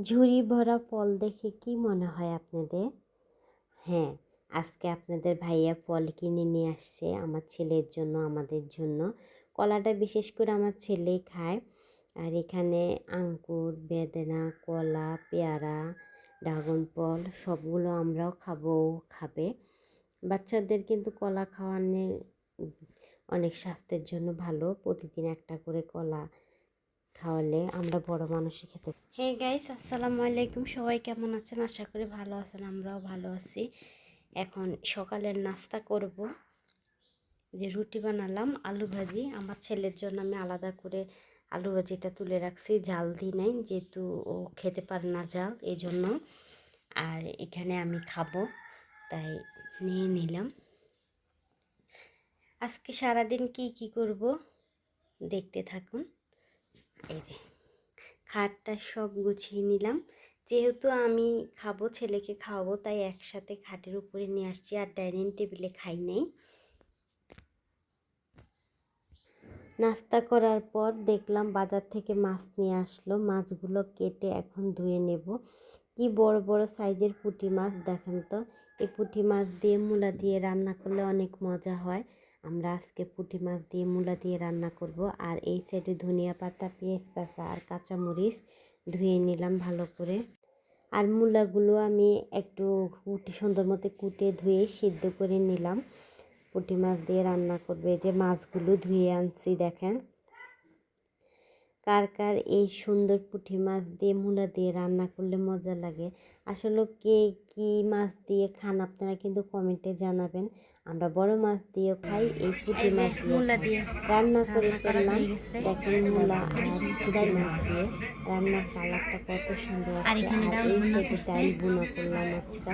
ঝুড়ি ভরা ফল দেখে কি মনে হয় আপনাদের? হ্যাঁ, আজকে আপনাদের ভাইয়া ফল কিনে নিয়ে আসছে আমার ছেলের জন্য, আমাদের জন্য। কলাটা বিশেষ করে আমার ছেলেই খায়। আর এখানে আঙ্কুর, বেদানা, কলা, পেয়ারা, ড্রাগন ফল সবগুলো আমরাও খাবো, ও খাবে। বাচ্চাদের কিন্তু কলা খাওয়ানো অনেক স্বাস্থ্যের জন্য ভালো। প্রতিদিন একটা করে কলা খাওয়ালে আমরা বড় মানুষই খেতে। হে গাইস, আসসালামু আলাইকুম। সবাই কেমন আছেন? আশা করি ভালো আছেন, আমরাও ভালো আছি। এখন সকালের নাস্তা করব। যে রুটি বানালাম, আলু ভাজি। আমার ছেলের জন্য আমি আলাদা করে আলু ভাজিটা তুলে রাখছি, জাল দিই নাই, যেহেতু ও খেতে পারে না জাল, এই জন্য। আর এখানে আমি খাবো, তাই নিয়ে নিলাম। আজকে সারাদিন কি করব দেখতে থাকুন। এই যে খাটটা সব গুছিয়ে নিলাম, যেহেতু আমি খাবো, ছেলেকে খাওয়াবো, তাই একসাথে খাটের উপরে নিয়ে আসছি, আর ডাইনিং টেবিলে খাই নেই। নাস্তা করার পর দেখলাম বাজার থেকে মাছ নিয়ে আসলো। মাছগুলো কেটে এখন ধুয়ে নেব। কি বড় বড় সাইজের পুঁটি মাছ, দেখেন তো। এই পুঁটি মাছ দিয়ে মূলা দিয়ে রান্না করলে অনেক মজা হয়। আমরা আজকে পুঁটি মাছ দিয়ে মূলা দিয়ে রান্না করব। আর এই সাইডে ধনিয়া পাতা, পেঁয়াজ পাতা আর কাঁচামরিচ ধুয়ে নিলাম ভালো করে। আর মূলাগুলো আমি একটু সুন্দর মতো কুটে ধুয়ে সিদ্ধ করে নিলাম। পুঁটি মাছ দিয়ে রান্না করবে, যে মাছগুলো ধুয়ে আনছি দেখেন। কার কার এই সুন্দর পুঁটি মাছ দিয়ে মূলা দিয়ে রান্না করলে মজা লাগে? আসলে কে কি মাছ দিয়ে খান আপনারা কিন্তু কমেন্টে জানাবেন। আমরা বড় মাছ দিয়েও খাই, এই পুঁটি মাছ দিয়ে রান্না করে ফেললাম। দেখেন মূলা আর পুঁটি মাছ দিয়ে রান্নার কালারটা কত সুন্দর আছে। আর এই সাইডে ডাল বুনা করলাম আজকে।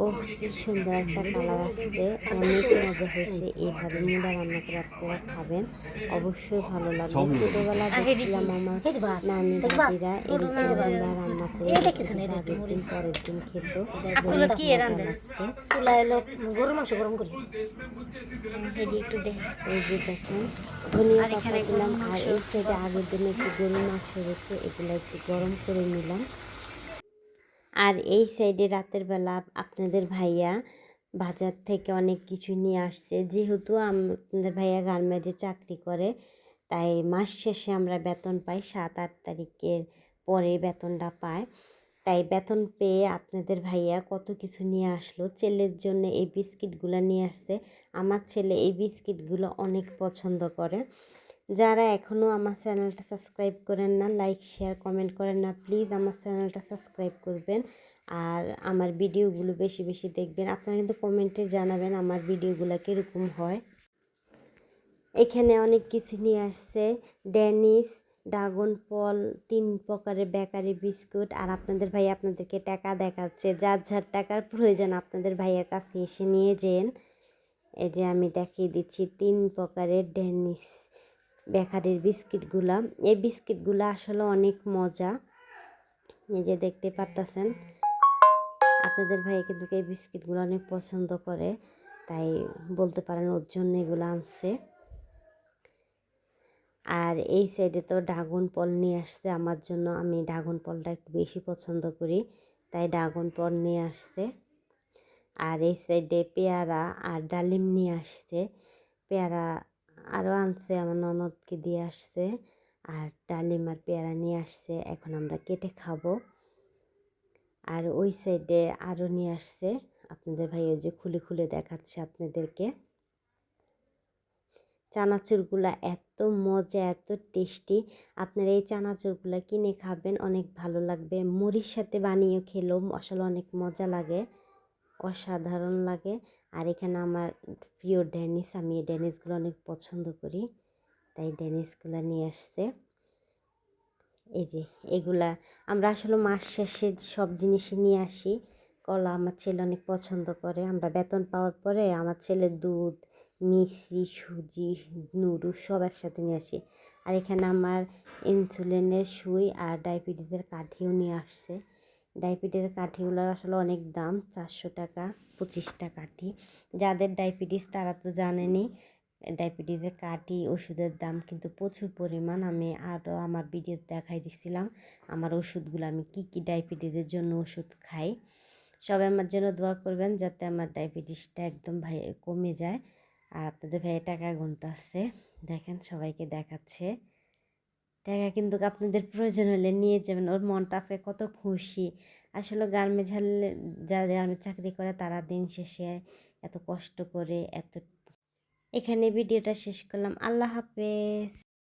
ওহ, কি সুন্দর একটা কালার আসছে, অনেক মজা হয়েছে। এইভাবে মূলা রান্না করে আপনারা খাবেন, অবশ্যই ভালো লাগবে। ছোটবেলা দেখছিলাম আমার নানি দাদিরা এরকম মূলা রান্না করে আগের দিন পরের দিন খেত, অনেক মজা লাগতো। গরু মাংস গরম করি এই যে দেখেন ধনিয়া পাতা দিলাম, আর এই সাইডে আগের দিন একটু গরু মাংস রেখে এগুলো একটু গরম করে নিলাম। আর এই সাইডে রাতের বেলা আপনাদের ভাইয়া বাজার থেকে অনেক কিছু নিয়ে আসছে। যেহেতু আপনাদের ভাইয়া গার্মেন্টসে চাকরি করে, তাই মাস শেষে আমরা বেতন পাই, 7-8 তারিখের পরে বেতনটা পায়। তাই বেতন পেয়ে আপনাদের ভাইয়া কত কিছু নিয়ে আসলো। ছেলের জন্য এই বিস্কিটগুলো নিয়ে আসছে। আমার ছেলে এই বিস্কিটগুলো অনেক পছন্দ করে। যারা এখনও আমার চ্যানেলটা সাবস্ক্রাইব করেন না, লাইক শেয়ার কমেন্ট করেন না, প্লিজ আমার চ্যানেলটা সাবস্ক্রাইব করবেন। আর আমার ভিডিওগুলো বেশি বেশি দেখবেন। আপনারা কিন্তু কমেন্টে জানাবেন আমার ভিডিওগুলো কীরকম হয়। এখানে অনেক কিছু নিয়ে আসছে, ডেনিস, ড্রাগন ফল, 3 প্রকারের বেকারি বিস্কুট। আর আপনাদের ভাই আপনাদেরকে টাকা দেখাচ্ছে, যার যার টাকার প্রয়োজন আপনাদের ভাইয়ের কাছে এসে নিয়ে যেন। এই যে আমি দেখিয়ে দিচ্ছি 3 প্রকারের ডেনিস বেকারির বিস্কিটগুলা। এই বিস্কিটগুলো আসলে অনেক মজা, এই যে দেখতে পারতেছেন। আপনাদের ভাই কিন্তু এই বিস্কিটগুলো অনেক পছন্দ করে, তাই বলতে পারেন ওর জন্য এগুলো আনছে। আর এই সাইডে তো ড্রাগন ফল নিয়ে আসছে আমার জন্য, আমি ড্রাগন ফলটা একটু বেশি পছন্দ করি, তাই ড্রাগন ফল নিয়ে আসছে। আর এই সাইডে পেয়ারা আর ডালিম নিয়ে আসছে। পেয়ারা আরও আনছে, আমার ননদকে দিয়ে আসছে। আর ডালিম আর পেয়ারা নিয়ে আসছে, এখন আমরা কেটে খাবো। আর ওই সাইডে আরও নিয়ে আসছে, আপনাদের ভাই ওই যে খুলে খুলে দেখাচ্ছে আপনাদেরকে। চানাচুরগুলা এত মজা, এত টেস্টি। আপনারা এই চানাচুরগুলা কিনে খাবেন, অনেক ভালো লাগবে। মুড়ির সাথে বানিয়ে খেলেও আসলে অনেক মজা লাগে, অসাধারণ লাগে। আর এখানে আমার প্রিয় ডেনিস, আমি এই ডেনিসগুলো অনেক পছন্দ করি, তাই ডেনিসগুলো নিয়ে আসছে। এই যে এগুলা আমরা আসলে মাস শেষে সব জিনিসই নিয়ে আসি। কলা আমার ছেলে অনেক পছন্দ করে। আমরা বেতন পাওয়ার পরে আমার ছেলে দুধ, মিষ্টি, সুজি, নুডলস সব একসাথে নিয়ে আসি। আর এখানে আমার ইনসুলিনের সুই আর ডায়াবেটিসের কাঠিও নিয়ে আসছে। ডায়াবেটিসের কাঠিগুলোর আসলে অনেক দাম, 400 টাকা 25টা কাঠি। যাদের ডায়াবেটিস তারা তো জানেনই, ডায়াবেটিসের কাটি ওষুধের দাম কিন্তু প্রচুর পরিমাণ। আমি আরও আমার ভিডিওতে দেখাই দিছিলাম আমার ওষুধগুলো, আমি কি কি ডায়াবেটিসের জন্য ওষুধ খাই। সবাই আমার জন্য দোয়া করবেন যাতে আমার ডায়াবেটিসটা একদম কমে যায়। আর আপনাদের ভাইয়া টাকা গুনতাছে, দেখেন সবাইকে দেখাচ্ছে টাকা, কিন্তু আপনাদের প্রয়োজন হলে নিয়ে যাবেন। ওর মনটা আছে কত খুশি। আসলে গার্মেন্টস হলে যারা গার্মেন্টস চাকরি করে তারা দিন শেষে এত কষ্ট করে এত। এখানে ভিডিওটা শেষ করলাম। আল্লাহ হাফেজ।